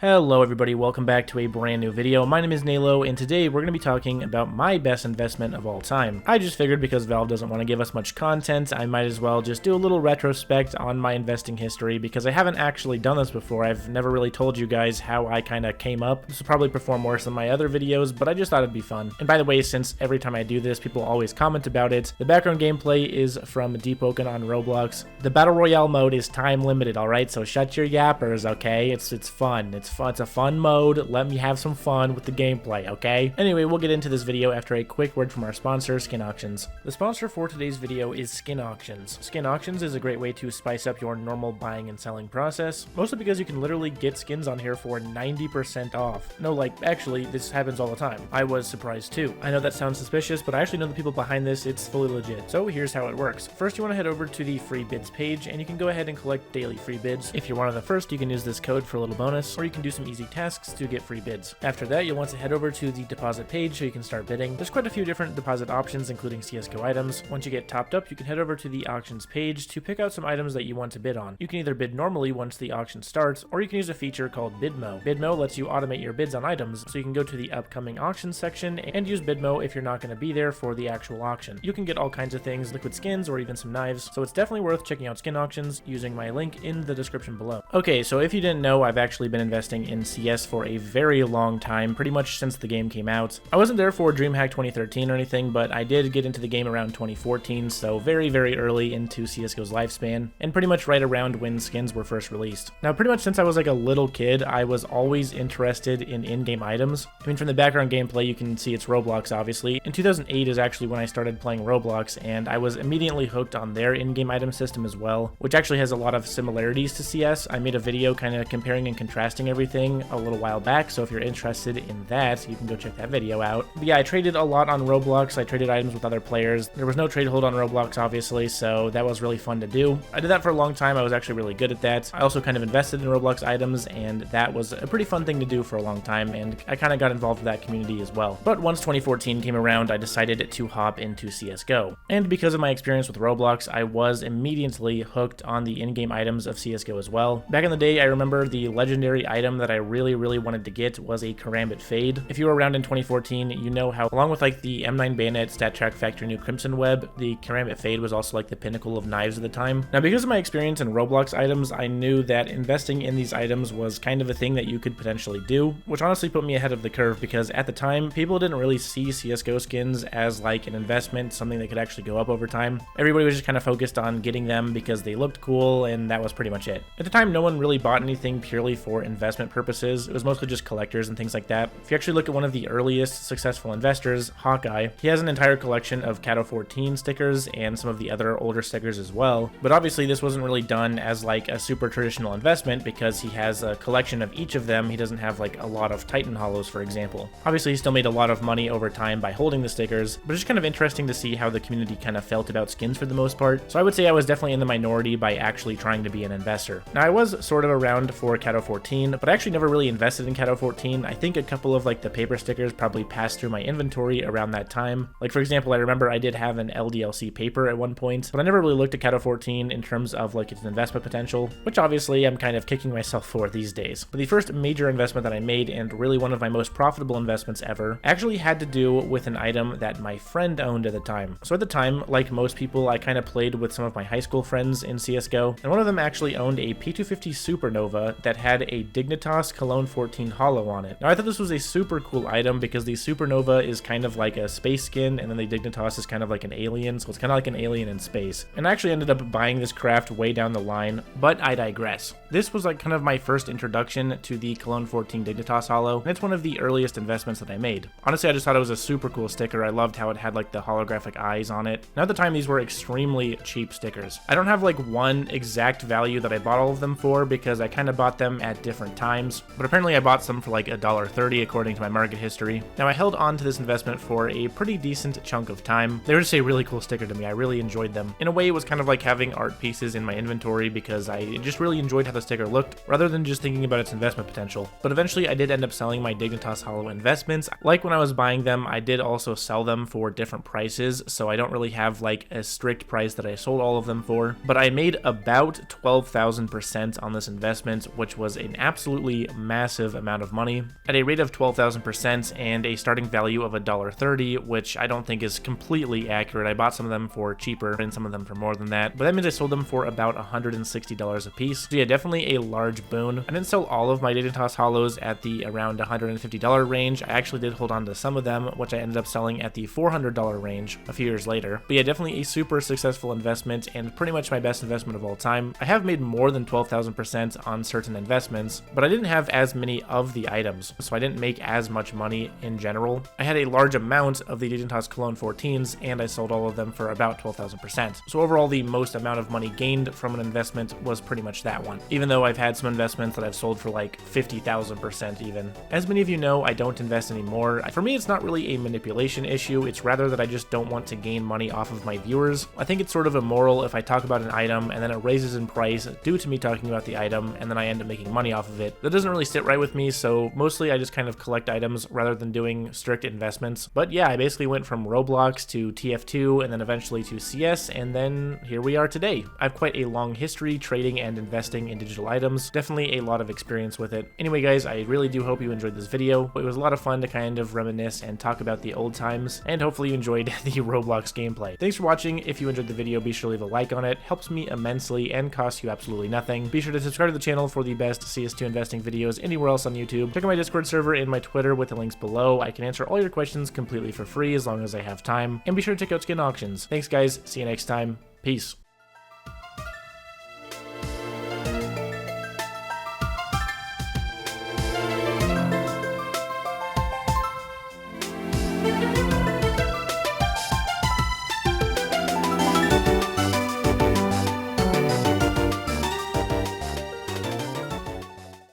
Hello everybody, welcome back to a brand new video. My name is Nalo, and today we're going to be talking about my best investment of all time. I just figured because Valve doesn't want to give us much content, I might as well just do a little retrospect on my investing history because I haven't actually done this before. I've never really told you guys how I kind of came up. This will probably perform worse than my other videos, but I just thought it'd be fun. And by the way, since every time I do this, people always comment about it, the background gameplay is from Deepoken on Roblox. The Battle Royale mode is time limited, alright? So shut your yappers, okay? It's fun. It's a fun mode. Let me have some fun with the gameplay, okay? Anyway, we'll get into this video after a quick word from our sponsor, Skin Auctions. The sponsor for today's video is Skin Auctions. Skin Auctions is a great way to spice up your normal buying and selling process, mostly because you can literally get skins on here for 90% off. No, like, actually, this happens all the time. I was surprised too. I know that sounds suspicious, but I actually know the people behind this. It's fully legit. So here's how it works. First, you want to head over to the free bids page, and you can go ahead and collect daily free bids. If you're one of the first, you can use this code for a little bonus, or you can do some easy tasks to get free bids. After that, you'll want to head over to the deposit page so you can start bidding. There's quite a few different deposit options, including CSGO items. Once you get topped up, you can head over to the auctions page to pick out some items that you want to bid on. You can either bid normally once the auction starts, or you can use a feature called Bidmo. Bidmo lets you automate your bids on items, so you can go to the upcoming auction section and use Bidmo if you're not going to be there for the actual auction. You can get all kinds of things, liquid skins or even some knives, so it's definitely worth checking out Skin Auctions using my link in the description below. Okay, so if you didn't know, I've actually been investing in CS for a very long time, pretty much since the game came out. I wasn't there for DreamHack 2013 or anything, but I did get into the game around 2014, so very, very early into CSGO's lifespan, and pretty much right around when skins were first released. Now, pretty much since I was like a little kid, I was always interested in in-game items. I mean, from the background gameplay, you can see it's Roblox, obviously. In 2008 is actually when I started playing Roblox, and I was immediately hooked on their in-game item system as well, which actually has a lot of similarities to CS. I made a video kind of comparing and contrasting everything a little while back, so if you're interested in that, you can go check that video out. But yeah, I traded a lot on Roblox. I traded items with other players. There was no trade hold on Roblox, obviously, so that was really fun to do. I did that for a long time. I was actually really good at that. I also kind of invested in Roblox items, and that was a pretty fun thing to do for a long time, and I kind of got involved with that community as well. But once 2014 came around, I decided to hop into CSGO. And because of my experience with Roblox, I was immediately hooked on the in-game items of CSGO as well. Back in the day, I remember the legendary item that I really wanted to get was a Karambit Fade. If you were around in 2014, you know how, along with like the M9 Bayonet, Stat Track Factory, New Crimson Web, the Karambit Fade was also like the pinnacle of knives at the time. Now, because of my experience in Roblox items, I knew that investing in these items was kind of a thing that you could potentially do, which honestly put me ahead of the curve because at the time, people didn't really see CSGO skins as like an investment, something that could actually go up over time. Everybody was just kind of focused on getting them because they looked cool, and that was pretty much it. At the time, no one really bought anything purely for investment purposes. It was mostly just collectors and things like that. If you actually look at one of the earliest successful investors, Hawkeye, he has an entire collection of Cato 14 stickers and some of the other older stickers as well. But obviously this wasn't really done as like a super traditional investment because he has a collection of each of them. He doesn't have like a lot of Titan Hollows, for example. Obviously he still made a lot of money over time by holding the stickers, but it's just kind of interesting to see how the community kind of felt about skins for the most part. So I would say I was definitely in the minority by actually trying to be an investor. Now I was sort of around for Cato 14, but I actually never really invested in Cato 14. I think a couple of like the paper stickers probably passed through my inventory around that time. Like for example, I remember I did have an LDLC paper at one point, but I never really looked at Cato 14 in terms of like its investment potential, which obviously I'm kind of kicking myself for these days. But the first major investment that I made, and really one of my most profitable investments ever, actually had to do with an item that my friend owned at the time. So at the time, like most people, I kind of played with some of my high school friends in CSGO, and one of them actually owned a P250 Supernova that had a Dignitas Cologne 14 Hollow on it. Now I thought this was a super cool item because the Supernova is kind of like a space skin, and then the Dignitas is kind of like an alien, so it's kind of like an alien in space. And I actually ended up buying this craft way down the line, but I digress. This was like kind of my first introduction to the Cologne 14 Dignitas Hollow, and it's one of the earliest investments that I made. Honestly, I just thought it was a super cool sticker. I loved how it had like the holographic eyes on it. Now at the time, these were extremely cheap stickers. I don't have like one exact value that I bought all of them for because I kind of bought them at different times, but apparently I bought some for like $1.30 according to my market history. Now I held on to this investment for a pretty decent chunk of time. They were just a really cool sticker to me. I really enjoyed them. In a way, it was kind of like having art pieces in my inventory because I just really enjoyed how the sticker looked rather than just thinking about its investment potential. But eventually I did end up selling my Dignitas Hollow investments. Like when I was buying them, I did also sell them for different prices, so I don't really have like a strict price that I sold all of them for, but I made about 12,000% on this investment, which was an absolute absolutely massive amount of money at a rate of 12,000% and a starting value of $1.30, which I don't think is completely accurate. I bought some of them for cheaper and some of them for more than that, but that means I sold them for about $160 a piece. So yeah, definitely a large boon. I didn't sell all of my Dignitas Hollows at the around $150 range. I actually did hold on to some of them, which I ended up selling at the $400 range a few years later. But yeah, definitely a super successful investment and pretty much my best investment of all time. I have made more than 12,000% on certain investments, but I didn't have as many of the items, so I didn't make as much money in general. I had a large amount of the Dignitas Cologne 14s, and I sold all of them for about 12,000%. So overall, the most amount of money gained from an investment was pretty much that one, even though I've had some investments that I've sold for like 50,000% even. As many of you know, I don't invest anymore. For me, it's not really a manipulation issue. It's rather that I just don't want to gain money off of my viewers. I think it's sort of immoral if I talk about an item and then it raises in price due to me talking about the item, and then I end up making money off of it. That doesn't really sit right with me, so mostly I just kind of collect items rather than doing strict investments. But yeah, I basically went from Roblox to TF2 and then eventually to CS, and then here we are today. I have quite a long history trading and investing in digital items. Definitely a lot of experience with it. Anyway guys, I really do hope you enjoyed this video. It was a lot of fun to kind of reminisce and talk about the old times, and hopefully you enjoyed the Roblox gameplay. Thanks for watching. If you enjoyed the video, be sure to leave a like on it. Helps me immensely and costs you absolutely nothing. Be sure to subscribe to the channel for the best CS2 investing videos anywhere else on YouTube. Check out my Discord server and my Twitter with the links below. I can answer all your questions completely for free as long as I have time. And be sure to check out skin auctions. Thanks guys, see you next time. Peace.